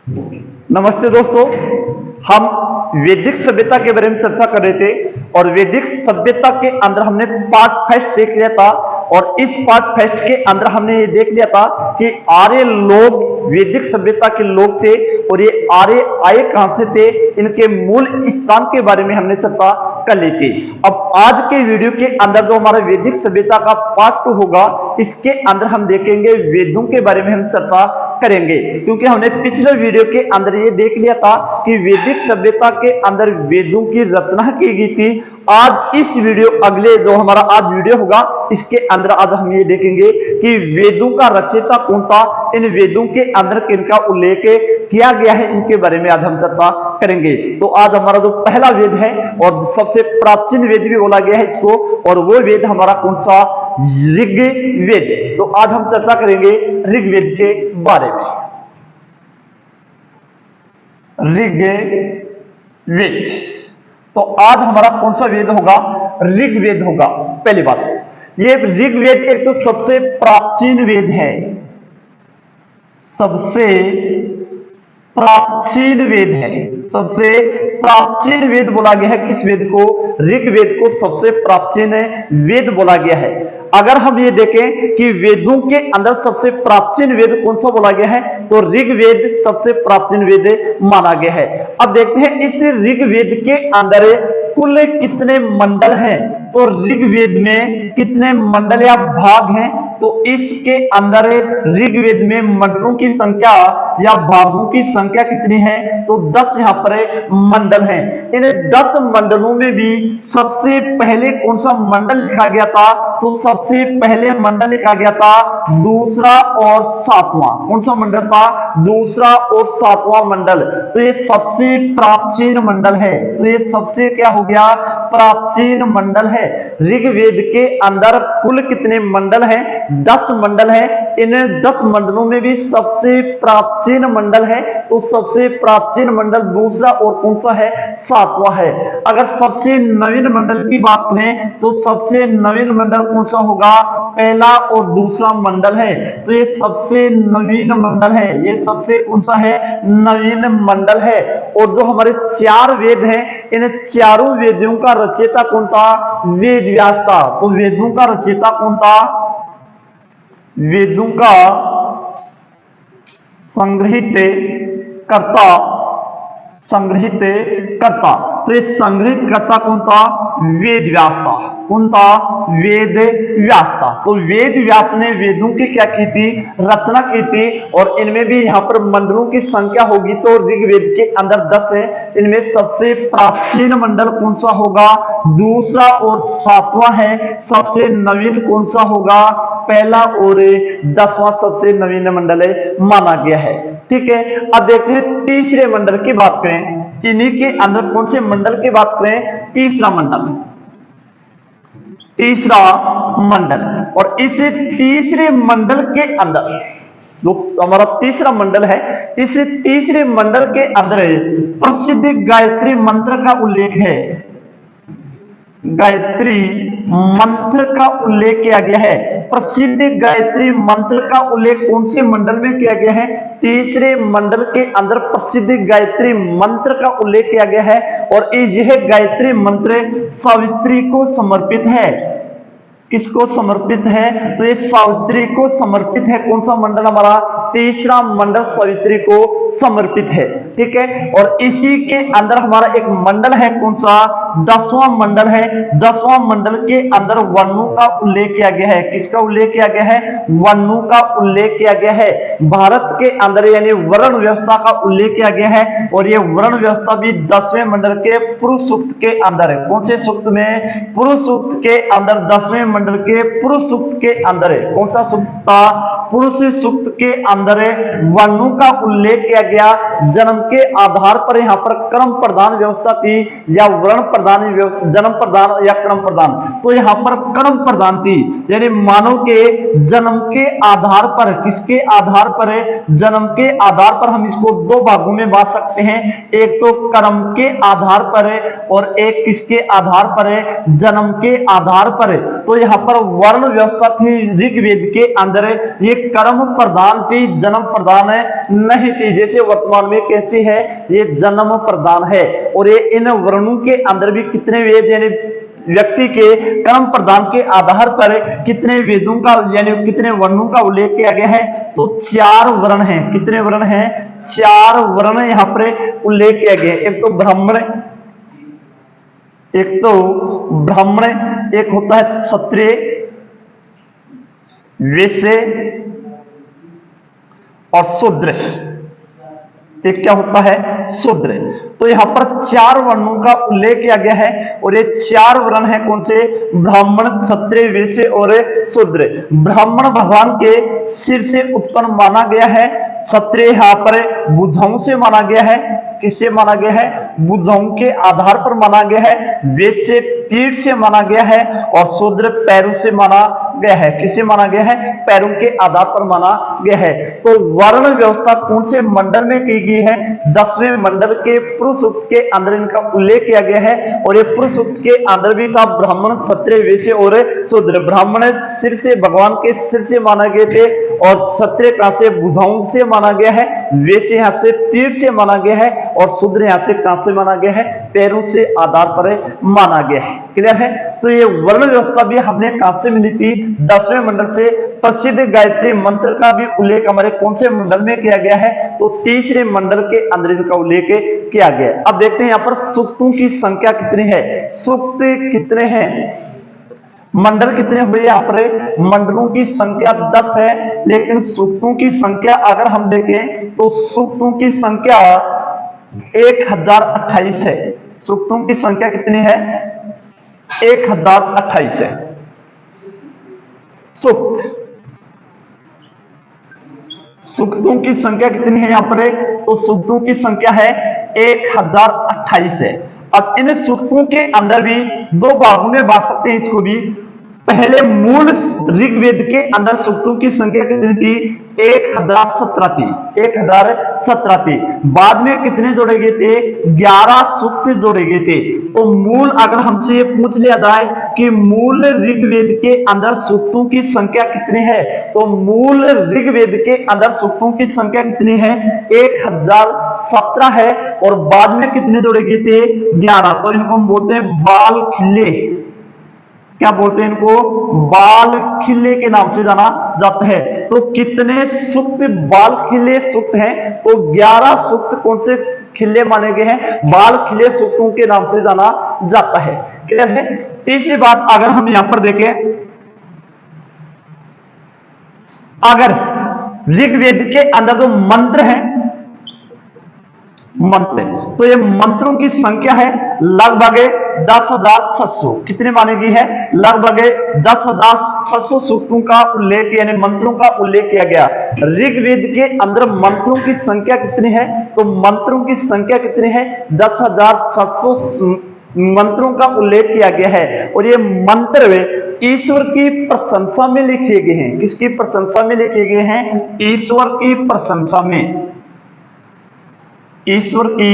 नमस्ते दोस्तों। हम वैदिक सभ्यता के बारे में चर्चा कर रहे थे और वैदिक सभ्यता के अंदर हमने पार्ट फर्स्ट देख लिया था। और इस पार्ट फर्स्ट के अंदर हमने ये देख लिया था कि आर्य लोग वैदिक सभ्यता के लोग थे और ये आर्य आए कहां से थे, इनके मूल स्थान के बारे में हमने चर्चा कर ली थी। अब आज के वीडियो के अंदर जो हमारा वैदिक सभ्यता का पार्ट 2 होगा, इसके अंदर हम देखेंगे वेदों के बारे में हम चर्चा करेंगे, क्योंकि हमने पिछले वीडियो के अंदर ये देख लिया था कि वैदिक सभ्यता के अंदर वेदों की रचना की गई थी। आज इस वीडियो अगले जो हमारा आज वीडियो होगा, इसके अंदर आज हम ये देखेंगे कि वेदों का रचयिता कौन था, इन वेदों के अंदर किनका उल्लेख किया गया है, इनके बारे में आज हम चर्चा करेंगे। तो आज हमारा जो पहला वेद है और सबसे प्राचीन वेद भी बोला गया है इसको, और वो वेद हमारा कौन सा, ऋग्वेद। तो आज हम चर्चा करेंगे ऋग्वेद के बारे में। ऋग्वेद, तो आज हमारा कौन सा वेद होगा, ऋग्वेद होगा। पहली बात, ये ऋग्वेद एक तो सबसे प्राचीन वेद है, सबसे प्राचीन वेद है, सबसे प्राचीन वेद बोला गया है। किस वेद को, ऋग्वेद को सबसे प्राचीन वेद बोला गया है। अगर हम ये देखें कि वेदों के अंदर सबसे प्राचीन वेद कौन सा बोला गया है, तो ऋग्वेद सबसे प्राचीन वेद माना गया है। अब देखते हैं इस ऋग्वेद के अंदर कुल कितने मंडल हैं, तो ऋग्वेद में कितने मंडल या भाग हैं, तो इसके अंदर ऋग्वेद में मंडलों की संख्या या भागों की संख्या कितनी है, तो 10 यहां पर मंडल हैं। इन 10 मंडलों में भी सबसे पहले कौन सा मंडल लिखा गया था, तो सबसे पहले मंडल लिखा गया था दूसरा और सातवां। कौन सा मंडल था, दूसरा और सातवां मंडल। तो ये सबसे प्राचीन मंडल है, तो ये सबसे क्या हो गया, प्राचीन मंडल है। ऋग्वेद के अंदर कुल कितने मंडल हैं, 10 मंडल हैं। इन 10 मंडलों में भी सबसे प्राचीन मंडल है, तो सबसे प्राचीन मंडल दूसरा और कौन सा है, सातवां है। अगर सबसे नवीन मंडल की बात करें, तो सबसे नवीन मंडल कौन सा होगा, पहला और दूसरा मंडल है। तो ये सबसे नवीन मंडल है, ये सबसे कौन सा है, नवीन मंडल है। और जो हमारे 4 वेद हैं, इन चारों वेदों का रचयिता कौन था, वेद व्यास था। तो वेदों का रचयिता कौन था, वेदों का संग्रहित कर्ता, संग्रहित कर्ता। तो ये संग्रहित कर्ता कौन था, वेद व्यास था। कौन था, वेद व्यास था। तो वेद व्यास ने वेदों की क्या की थी, रचना की थी। और इनमें भी यहाँ पर मंडलों की संख्या होगी, तो ऋग्वेद के अंदर 10 है। इनमें सबसे प्राचीन मंडल कौन सा होगा, दूसरा और सातवां है। सबसे नवीन कौन सा होगा, पहला और 10वां सबसे नवीन मंडल माना गया है। ठीक है, अब देखते हैं तीसरे मंडल की बात करें। इन्हीं के अंदर कौन से मंडल की बात करें, तीसरा मंडल, तीसरा मंडल। और इस तीसरे मंडल के अंदर जो हमारा तीसरा मंडल है, इस तीसरे मंडल के अंदर प्रसिद्ध गायत्री मंत्र का उल्लेख है। गायत्री मंत्र का उल्लेख किया गया है। प्रसिद्ध गायत्री मंत्र का उल्लेख कौन से मंडल में किया गया है, तीसरे मंडल के अंदर प्रसिद्ध गायत्री मंत्र का उल्लेख किया गया है। और यह गायत्री मंत्र सावित्री को समर्पित है। किसको समर्पित है, तो ये सावित्री को समर्पित है। कौन सा मंडल हमारा, तीसरा मंडल सावित्री को समर्पित है। ठीक है, और इसी के अंदर हमारा एक मंडल है, कौन सा, 10वां मंडल है। 10वां मंडल के अंदर वर्णों का उल्लेख किया गया है। किसका उल्लेख किया गया है, वर्णों का उल्लेख किया गया है। भारत के अंदर यानी वर्ण व्यवस्था का उल्लेख किया गया है। और ये वर्ण व्यवस्था भी 10वें मंडल के पुरुष सूक्त के अंदर है। कौन से सूक्त में, पुरुष सूक्त के अंदर, 10वें मंडल के पुरुष सूक्त के अंदर है। कौन सा सूक्त था, पुरुष सूक्त के अंदर वर्णों का उल्लेख किया गया। जन्म के आधार पर यहाँ पर क्रम प्रधान व्यवस्था थी या वर्ण प्रधान व्यवस्था, जन्म प्रधान या क्रम प्रधान। तो यहाँ पर क्रम प्रधान थी, यानी मानव के जन्म के आधार पर, किसके आधार पर है, जन्म के आधार पर। हम इसको 2 भागों में बांट सकते हैं, एक तो कर्म के आधार पर है और एक किसके आधार पर है, जन्म के आधार पर है। तो यहाँ पर वर्ण व्यवस्था थी ऋग्वेद के अंदर, ये कर्म प्रधान थी, जन्म प्रदान नहीं थी। जैसे वर्तमान में कैसी है, ये जन्म प्रदान है। और ये इन वर्णों के अंदर भी कितने वेद यानी व्यक्ति के कर्म प्रदान के आधार पर कितने वेदों का यानी कितने वर्णों का उल्लेख किया गया है, तो 4 वर्ण हैं। कितने वर्ण हैं? 4 वर्ण यहां पर उल्लेख किया गया है। एक तो ब्राह्मण, एक होता है क्षत्रिय, वैश्य और शूद्र। एक क्या होता है? शूद्र। तो यहां पर 4 वर्णों का उल्लेख किया गया है और ये 4 वर्ण है कौन से? ब्राह्मण, क्षत्रिय, वैश्य और शूद्र। ब्राह्मण भगवान के सिर से उत्पन्न माना गया है। क्षत्रिय यहां पर भुजाओं से माना गया है। किससे माना गया है? भुजाओं के आधार पर माना गया है। वैश्य पीठ से माना गया है और शूद्र पैरों से माना गया है। किसे माना गया है? पैरों के आधार पर माना गया है। तो वर्ण व्यवस्था कौन से मंडल में की गई है? 10वें मंडल के पुरुष सूक्त के अंदर इनका उल्लेख किया गया है। और ये पुरुष सूक्त के अंदर भी साहब ब्राह्मण, क्षत्रिय, वैश्य और शूद्र। ब्राह्मण सिर से, भगवान के सिर से माना गए थे और क्षत्रिय कहां से? भुजाओं से माना गया है। वैश्य यहां से पीठ से माना गया है और शूद्र यहां से कहां से माना गया है? पैरों से आधार पर माना गया है। क्लियर है? तो ये वर्ण व्यवस्था भी हमने कहां से मिली थी? 10वें मंडल से। प्रसिद्ध गायत्री मंत्र का भी उल्लेख हमारे कौन से मंडल में किया गया है? तो 3रे मंडल के अंदर इनका उल्लेख किया गया है। अब देखते हैं यहां पर सूक्तों की संख्या कितनी है, सूक्त कितने हैं, मंडल कितने हुए? यहाँ पर मंडलों की संख्या 10 है, लेकिन सूक्तों की संख्या अगर हम देखें तो सूक्तों की संख्या 1028 है। सूक्तों की संख्या कितनी है? 1028 है सूक्त। सूक्तों की संख्या कितनी है यहां पर? तो सूक्तों की संख्या है 1028 है। अब इन सूक्तों के अंदर भी 2 भागों में बांट सकते हैं इसको भी। पहले मूल ऋग्वेद के अंदर सूक्तों की संख्या कितनी थी? 1017 थी। 1017 थी। बाद में कितने जोड़े गए थे? 11 सूक्त जोड़े गए थे। तो मूल अगर हमसे ये पूछ लिया जाए कि मूल ऋग्वेद के अंदर सूक्तों की संख्या कितनी है, तो मूल ऋग्वेद के अंदर सूक्तों की संख्या कितनी है? 1017 है। और बाद में कितने जोड़े गए थे? 11। तो इनको हम बोलते हैं बाल खिल्ले। क्या बोलते हैं इनको? बाल खिल्ले के नाम से जाना जाता है। तो कितने सूक्त बाल खिल्ले सूक्त हैं? तो 11 सूक्त कौन से खिल्ले माने गए हैं? बाल खिल्ले सूक्तों के नाम से जाना जाता है। क्लियर है? तीसरी बात अगर हम यहां पर देखें, अगर ऋग्वेद के अंदर जो मंत्र है, मंत्र, तो ये मंत्रों की संख्या है लगभग 10,600। कितने मानी गई है? लगभग 10,600 सूक्तों का उल्लेख यानी मंत्रों का उल्लेख किया गया। ऋग्वेद के अंदर मंत्रों की संख्या कितनी है? तो मंत्रों की संख्या कितनी है? 10,600 मंत्रों का उल्लेख किया गया है। और ये मंत्र ईश्वर की प्रशंसा में लिखे गए हैं। किसकी प्रशंसा में लिखे गए हैं? ईश्वर की प्रशंसा में। ईश्वर की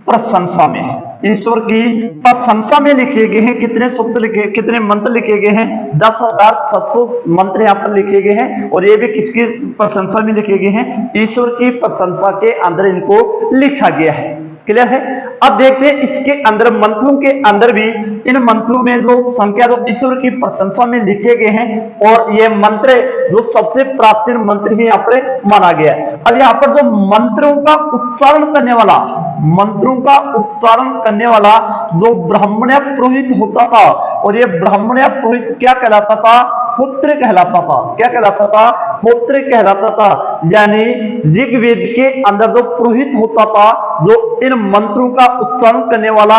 प्रशंसा में, ईश्वर की प्रशंसा में लिखे गए हैं। कितने सूक्त लिखे, कितने मंत्र लिखे गए हैं? 10,600 मंत्र यहाँ पर लिखे गए हैं। और ये भी किसकी प्रशंसा में लिखे गए हैं? ईश्वर की प्रशंसा के अंदर इनको लिखा गया है। क्लियर है? अब देखते हैं इसके अंदर मंत्रों के अंदर भी इन मंत्रों में जो संख्या जो ईश्वर की प्रशंसा में लिखे गए हैं, और ये मंत्र जो सबसे प्राचीन मंत्र ही यहाँ पर माना गया है। अब यहाँ पर जो मंत्रों का उच्चारण करने वाला, मंत्रों का उच्चारण करने वाला जो ब्राह्मण पुरोहित होता था, और ये ब्राह्मण पुरोहित क्या कहलाता था? होत्र कहलाता था। क्या कहलाता था? होत्र कहलाता था। यानी ऋग्वेद के अंदर जो पुरोहित होता था, जो इन मंत्रों का उच्चारण करने वाला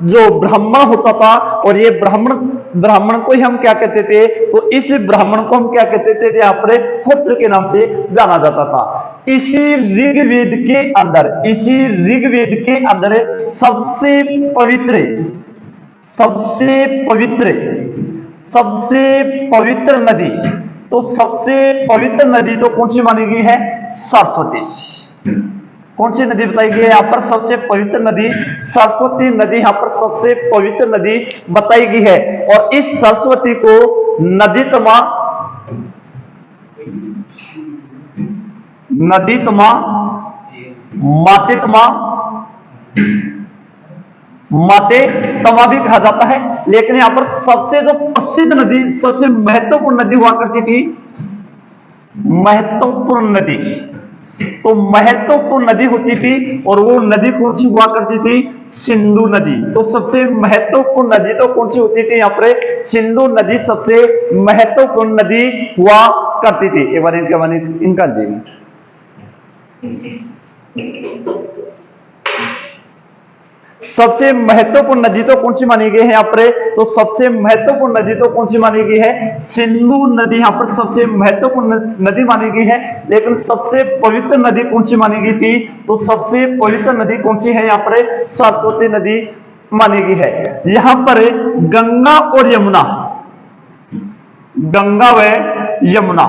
जो ब्राह्मण होता था, और ये ब्राह्मण को ही हम क्या कहते थे? तो इस ब्राह्मण को हम क्या कहते थे? यहाँ पर होत्र के नाम से जाना जाता था। इसी ऋग्वेद के अंदर सबसे पवित्र नदी, तो सबसे पवित्र नदी तो कौन सी मानी गई है? सरस्वती। कौन सी नदी बताई गई है यहाँ पर? सबसे पवित्र नदी सरस्वती नदी यहाँ पर सबसे पवित्र नदी बताई गई है। और इस सरस्वती को नदीतमा, मातेतमा, माते तमा भी कहा जाता है। लेकिन यहां पर सबसे जो प्रसिद्ध नदी, सबसे महत्वपूर्ण नदी हुआ करती थी, महत्वपूर्ण नदी, तो महत्वपूर्ण नदी होती थी और वो नदी कौन सी हुआ करती थी? सिंधु नदी। तो सबसे महत्वपूर्ण नदी तो कौन सी होती थी? यहां पर सिंधु नदी सबसे महत्वपूर्ण नदी हुआ करती थी। एक बार इनका देंगे। सबसे महत्वपूर्ण नदी तो कौन सी मानी गई है यहाँ पर? तो सबसे महत्वपूर्ण नदी तो कौन सी मानी गई है? सिंधु नदी यहाँ पर सबसे महत्वपूर्ण नदी मानी गई है। लेकिन सबसे पवित्र नदी कौन सी मानी गई थी? तो सबसे पवित्र नदी कौन सी है यहाँ पर? सरस्वती नदी मानी गई है। यहाँ पर गंगा और यमुना, गंगा व यमुना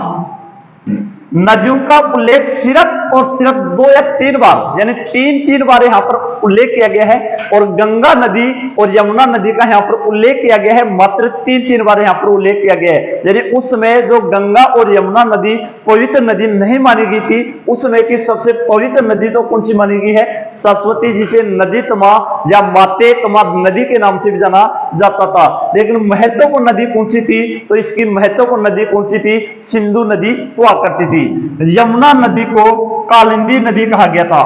नदियों का उल्लेख सिर्फ और सिर्फ 2 या 3 बार, यानी तीन बार यहां पर उल्लेख किया गया है। और गंगा नदी और यमुना नदी का यहां पर उल्लेख किया गया है मात्र 3 बार यहां पर उल्लेख किया गया है। यानी उस समय जो गंगा और यमुना नदी पवित्र नदी नहीं मानी गई थी, उस समय की सबसे पवित्र नदी तो कौन सी मानी गई है? सरस्वती, जिसे नदी तमा या माते तमा नदी के नाम से भी जाना जाता था। लेकिन महत्वपूर्ण नदी कौन सी थी? तो इसकी महत्वपूर्ण नदी कौन सी थी? सिंधु नदी हुआ करती थी। यमुना नदी को कालिंदी नदी कहा गया था।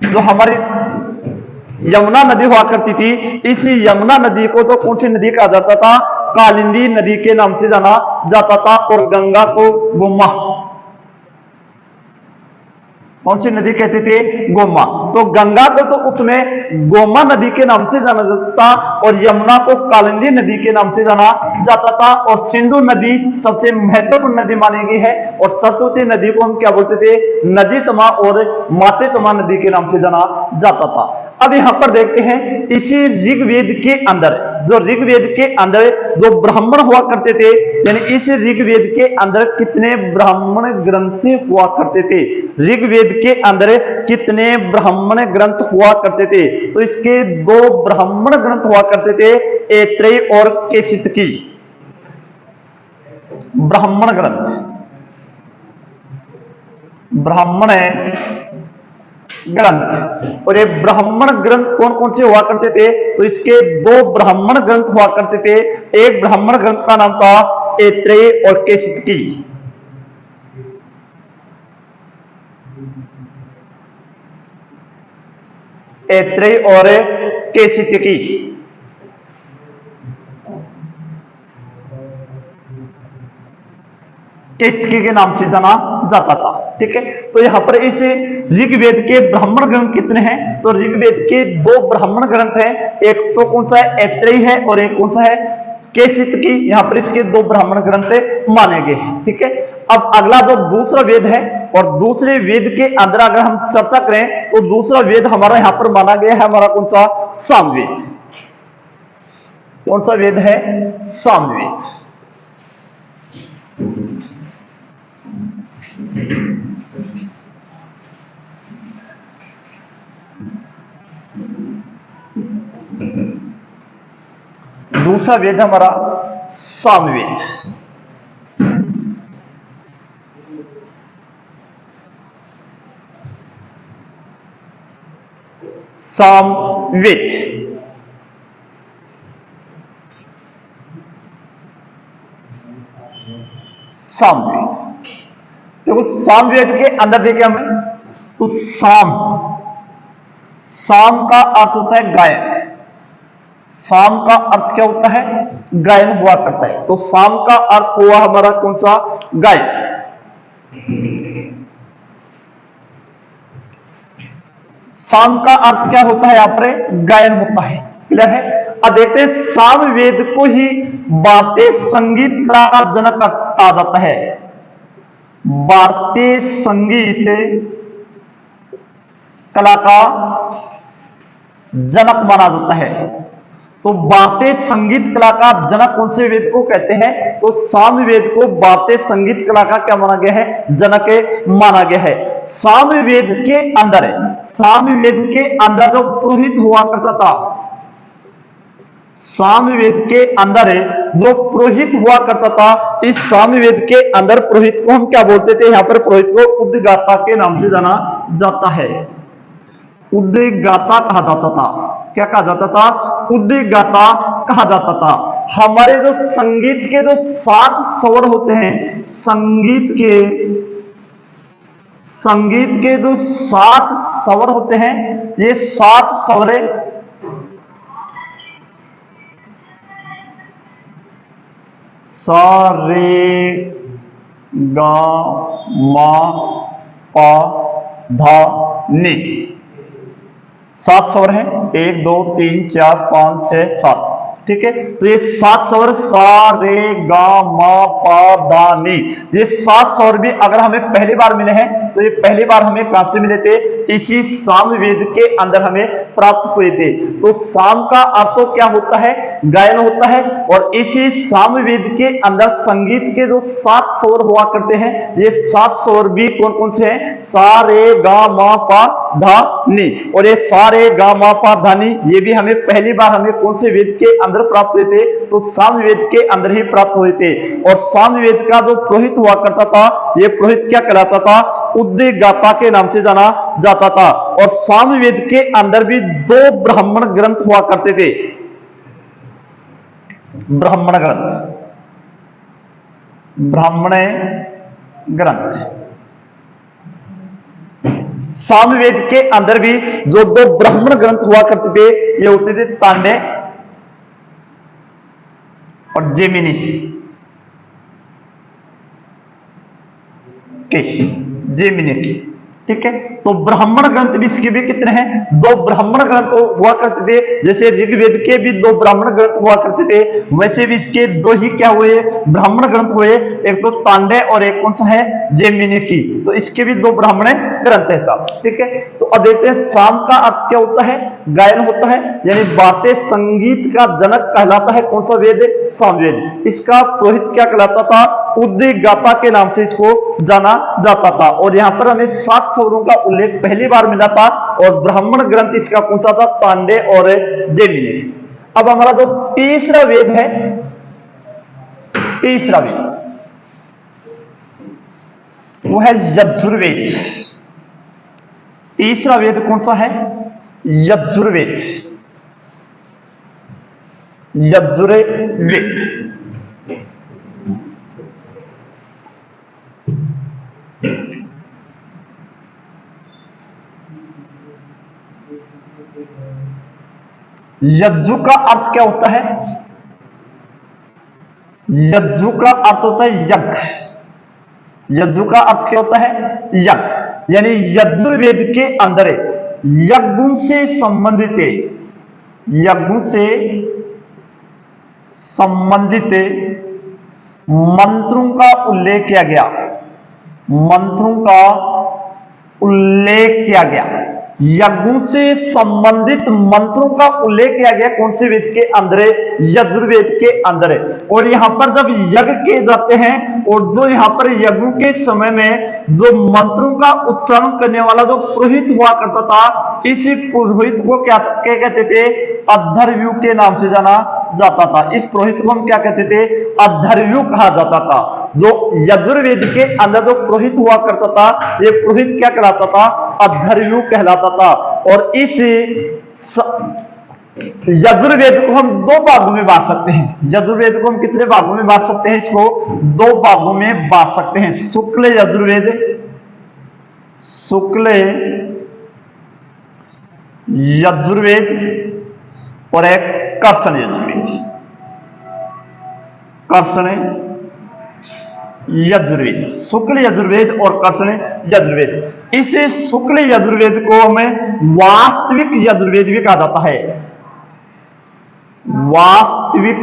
जो हमारी यमुना नदी हुआ करती थी, इसी यमुना नदी को तो कौन सी नदी कहा जाता था? कालिंदी नदी के नाम से जाना जाता था। और गंगा को गोमा, कौन सी नदी कहते थे? गोमा। तो गंगा को तो उसमें गोमा नदी के नाम से जाना जाता था और यमुना को कालिंदी नदी के नाम से जाना जाता था। और सिंधु नदी सबसे महत्वपूर्ण नदी मानी गई है। और सरस्वती नदी को हम क्या बोलते थे? नदी तमा और माते तमा नदी के नाम से जाना जाता था। अब यहां पर देखते हैं इसी ऋग्वेद के अंदर, जो ऋग्वेद के अंदर जो ब्राह्मण हुआ करते थे, यानी इस ऋग्वेद के अंदर कितने ब्राह्मण ग्रंथ हुआ करते थे? ऋग्वेद के अंदर कितने ब्राह्मण ग्रंथ हुआ करते थे? तो इसके 2 ब्राह्मण ग्रंथ हुआ करते थे, ऐत्रेय और केशितकी ब्राह्मण ग्रंथ, ब्राह्मण ग्रंथ। और ये ब्राह्मण ग्रंथ कौन कौन से हुआ करते थे? तो इसके 2 ब्राह्मण ग्रंथ हुआ करते थे। एक ब्राह्मण ग्रंथ का नाम था ऐत्रेय और केशितकी। ऐत्रेय और केशितकी। केशितकी के नाम से जाना जाता था। ठीक है, तो यहां पर इस ऋग्वेद के ब्राह्मण ग्रंथ कितने हैं? तो ऋग्वेद के 2 ब्राह्मण ग्रंथ हैं। एक तो कौन सा है? ऐत्रेय है, और एक कौन सा है? केशितकी। यहां पर इसके 2 ब्राह्मण ग्रंथ माने गए हैं। ठीक है, अब अगला जो दूसरा वेद है, और दूसरे वेद के अंदर अगर हम चर्चा करें तो दूसरा वेद हमारा यहां पर माना गया है हमारा कौन सा? सामवेद। कौन सा वेद है? सामवेद। दूसरा वेद हमारा सामवेद। सामवेद सामवेद देखो, सामवेद के अंदर देखे हमें तो साम का अर्थ होता है गायन। साम का अर्थ क्या होता है? गायन हुआ करता है। तो साम का अर्थ हुआ हमारा कौन सा? गायन। साम का अर्थ क्या होता है? यहां पर गायन होता है। क्लियर है? अब देखते हैं, सामवेद को ही भारतीय संगीत का जनक कहा जाता है। भारतीय संगीत कला का जनक माना जाता है। तो भारतीय संगीत कला का जनक कौन से वेद को कहते हैं? तो सामवेद को भारतीय संगीत कला का क्या माना गया है? जनक माना गया है। सामवेद के अंदर जो पुरोहित हुआ करता था, सामवेद के अंदर जो पुरोहित हुआ करता था, इस सामवेद के अंदर पुरोहित को हम क्या बोलते थे? यहां पर पुरोहित को उद्गाता के नाम से जाना जाता है। उद्गाता कहा जाता था। क्या कहा जाता था? उद्गाता कहा जाता था। हमारे जो संगीत के जो 7 स्वर होते हैं, संगीत के जो 7 स्वर होते हैं, ये 7 स्वर सा रे गा मा पा धा नी, 7 स्वर है। 1 2 3 4 5 6 7, ठीक है। तो ये 7 स्वर सा रे गा मा पा धा नी, ये 7 स्वर भी अगर हमें पहली बार मिले हैं तो ये पहली बार हमें कहां से मिले थे? इसी सामवेद के अंदर हमें प्राप्त हुए थे। तो साम का अर्थ तो क्या होता है? गायन होता है। और इसी सामवेद के अंदर संगीत के जो 7 स्वर हुआ करते हैं, ये 7 स्वर भी कौन कौन से हैं? सा रे गा मा पा धा नी। और ये सा रे गा मा पा धा नी, ये भी हमें पहली बार हमें कौन से वेद के अंदर प्राप्त हुए थे? तो सामवेद के अंदर ही प्राप्त हुए थे। और सामवेद का जो पुरोहित हुआ करता था, ये पुरोहित क्या कहलाता था? उद्गाता के नाम से जाना जाता था। और सामवेद के अंदर भी 2 ब्राह्मण ग्रंथ हुआ करते थे। ब्राह्मण ग्रंथ सामवेद के अंदर भी जो 2 ब्राह्मण ग्रंथ हुआ करते थे, ये होते थे तांडे और जेमिनी की, ठीक है। तो ब्राह्मण ग्रंथ भी इसके भी कितने हैं? 2 ब्राह्मण ग्रंथ हुआ करते थे। जैसे ऋग्वेद के भी 2 ब्राह्मण ग्रंथ हुआ करते थे, वैसे भी इसके 2 ही क्या हुए? ब्राह्मण ग्रंथ हुए। एक तो तांडे और एक कौन सा है? जैमिनी की। तो इसके भी 2 ब्राह्मण ग्रंथ है साहब, ठीक है। तो अब देखते हैं साम का अर्थ क्या होता है? गायन होता है, यानी बातें संगीत का जनक कहलाता है। कौन सा वेद? सामवेद। इसका पुरोहित क्या कहलाता था? उद्गाता के नाम से इसको जाना जाता था। और यहां पर हमें 7 स्वरों का उल्लेख पहली बार मिला था। और ब्राह्मण ग्रंथ इसका कौन सा था? तांडे और जैमिनी। अब हमारा जो तीसरा वेद है, तीसरा वेद वो है यजुर्वेद। तीसरा वेद कौन सा है? यजुर्वेद। यजुर्वेद यज्जु का अर्थ क्या होता है? यज्जु का अर्थ होता है यज्ञ। यज्जु का अर्थ क्या होता है? यज्ञ। यानी यजुर्वेद के अंदर यज्ञ से संबंधित मंत्रों का उल्लेख किया गया। मंत्रों का उल्लेख किया गया। यज्ञों से संबंधित मंत्रों का उल्लेख किया गया। कौन से वेद के अंदर? यजुर्वेद के अंदर। और यहां पर जब यज्ञ किए जाते हैं, और जो यहां पर यज्ञों के समय में जो मंत्रों का उच्चारण करने वाला जो पुरोहित हुआ करता था, इसी पुरोहित को क्या कहते थे? अद्धर्व्यु के नाम से जाना जाता था। इस पुरोहित को हम क्या कहते थे? अद्धर्व्यु कहा जाता था। जो यजुर्वेद के अंदर जो पुरोहित हुआ करता था, ये पुरोहित क्या कहलाता था? अद्धर्व्यु कहलाता था। और इस यजुर्वेद को हम 2 भागों में बांट सकते हैं। यजुर्वेद को हम कितने भागों में बांट सकते हैं? इसको 2 भागों में बांट सकते हैं। शुक्ल यजुर्वेद, शुक्ल यजुर्वेद और एक कर्षण यजुर्वेद। कर्षण यजुर्वेद, शुक्ल यजुर्वेद और कर्षण यजुर्वेद। इसे शुक्ल यजुर्वेद को हमें वास्तविक यजुर्वेद भी कहा जाता है। वास्तविक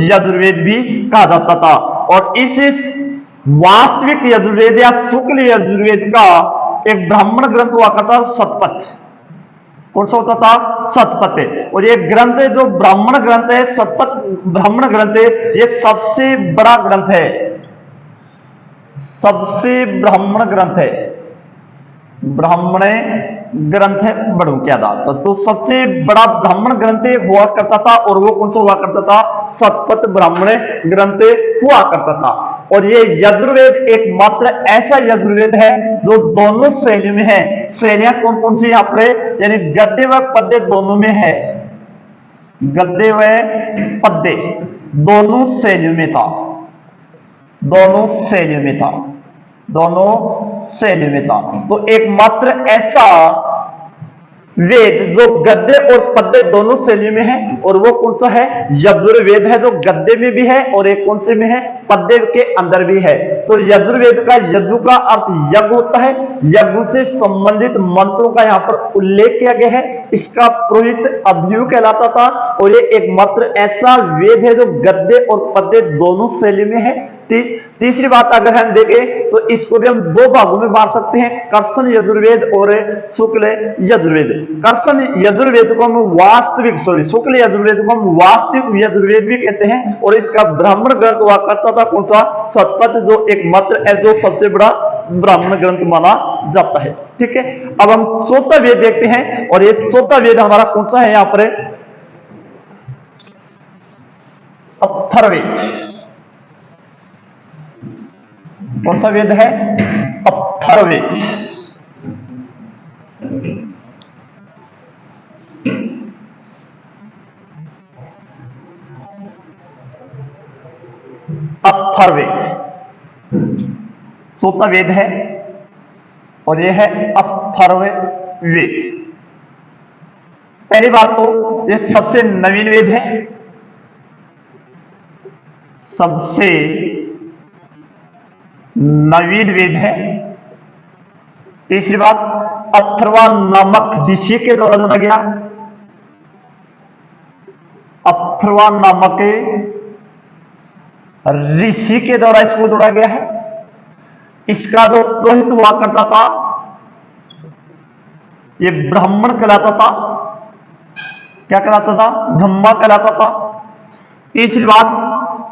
यजुर्वेद भी कहा जाता था। और इसे वास्तविक यजुर्वेद या शुक्ल यजुर्वेद का एक ब्राह्मण ग्रंथ हुआ करता शतपथ। कौन सा होता था? शतपथ। और ये ग्रंथ है जो ब्राह्मण ग्रंथ है, शतपथ ब्राह्मण ग्रंथ है, ये सबसे बड़ा ग्रंथ है, सबसे ब्राह्मण ग्रंथ है। ब्राह्मण ग्रंथ बड़ों के आधार पर। तो सबसे बड़ा ब्राह्मण ग्रंथ हुआ करता था और वो कौन सा हुआ करता था? शतपथ ब्राह्मण ग्रंथ हुआ करता था। और ये यजुर्वेद एकमात्र ऐसा यजुर्वेद है जो दोनों शैली में है। शैलियां कौन कौन सी यहाँ पर, यानी गद्य व पद्य दोनों में है। गद्य व पद्य दोनों शैलियों में था, दोनों शैलियों में था, दोनों शैली में था। तो एकमात्र ऐसा वेद जो गद्य और पद्य दोनों शैली में है और वो कौन सा है? यजुर्वेद है, जो गद्य में भी है और एक कौन से में है? पद्य के अंदर भी है। तो यजुर्वेद का यजु का अर्थ यज्ञ होता है, यज्ञ से संबंधित मंत्रों का यहाँ पर उल्लेख किया गया है। इसका पुरोहित अभ्यू कहलाता था और ये एकमात्र ऐसा वेद है जो गद्य और पद्य दोनों शैली में है। तीसरी बात अगर हम देखें तो इसको भी हम दो भागों में बांट सकते हैं, कर्षण यजुर्वेद और शुक्ल यजुर्वेद। कर्षण यजुर्वेद को हम वास्तविक शुक्ल यजुर्वेद को हम वास्तविक यजुर्वेद भी कहते हैं और इसका ब्राह्मण ग्रंथ हुआ करता था कौन सा? शतपथ, जो एकमात्र जो सबसे बड़ा ब्राह्मण ग्रंथ माना जाता है। ठीक है, अब हम चौथा वेद देखते हैं और ये चौथा वेद हमारा कौन सा है? यहाँ पर अथर्ववेद। कौन सा वेद है? अथर्ववेद। अथर्ववेद चौथा वेद है और यह है अथर्ववेद। पहली बात तो ये सबसे नवीन वेद है, सबसे नवीन वेद है। तीसरी बात, अथर्वा नामक ऋषि के द्वारा जोड़ा गया, अथर्वा नामक ऋषि के द्वारा इसको जोड़ा गया है। इसका जो पुरोहित हुआ करता था ये ब्राह्मण कहलाता था। क्या कहलाता था? ब्रह्मा कहलाता था। तीसरी बात,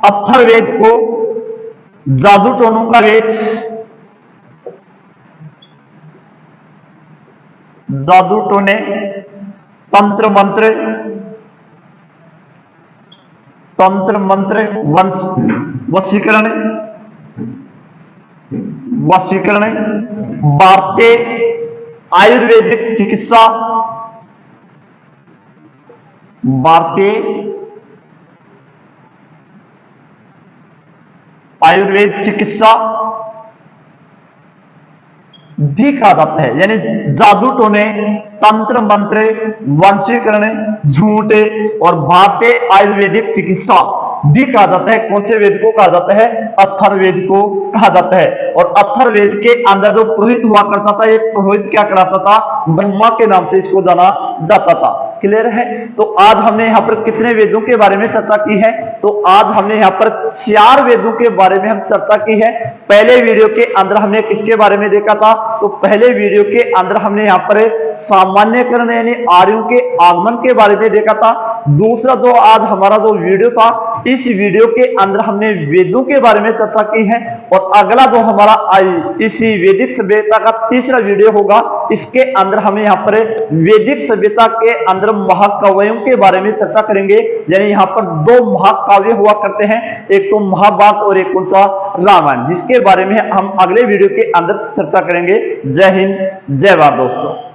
अथर्ववेद को जादू टोनों का वेद, जादू टोने, तंत्र मंत्र, तंत्र मंत्र, वशीकरण, वशीकरण, भारतीय आयुर्वेदिक चिकित्सा, भारतीय आयुर्वेद चिकित्सा भी कहा जाता है। यानी जादू टोने, तंत्र मंत्र, वंशीकरण, झूठ और भारतीय आयुर्वेदिक चिकित्सा भी कहा जाता है। कौन से वेद को कहा जाता है? अथर्ववेद को कहा जाता है। और अथर्ववेद के अंदर जो पुरोहित हुआ करता था, ये पुरोहित क्या कराता था? ब्रह्मा के नाम से इसको जाना जाता था। क्लियर है? तो आज हमने यहाँ पर कितने वेदों के बारे में चर्चा की है? तो आज हमने यहाँ पर 4 वेदों के बारे में हम चर्चा की है। पहले वीडियो के अंदर हमने किसके बारे में देखा था? तो पहले वीडियो के अंदर हमने यहाँ पर सामान्यकरण यानी आर्यों के आगमन के बारे में देखा था। दूसरा जो आज हमारा जो वीडियो था, इस वीडियो के अंदर हमने वेदों के बारे में चर्चा की है। और अगला जो हमारा इसी वैदिक सभ्यता का तीसरा वीडियो होगा, इसके अंदर हमें यहाँ पर वैदिक सभ्यता के अंदर महाकाव्यों के बारे में चर्चा करेंगे। यानी यहाँ पर 2 महाकाव्य हुआ करते हैं, एक तो महाभारत और एक कौन सा? रामायण, जिसके बारे में हम अगले वीडियो के अंदर चर्चा करेंगे। जय हिंद, जय भारत दोस्तों।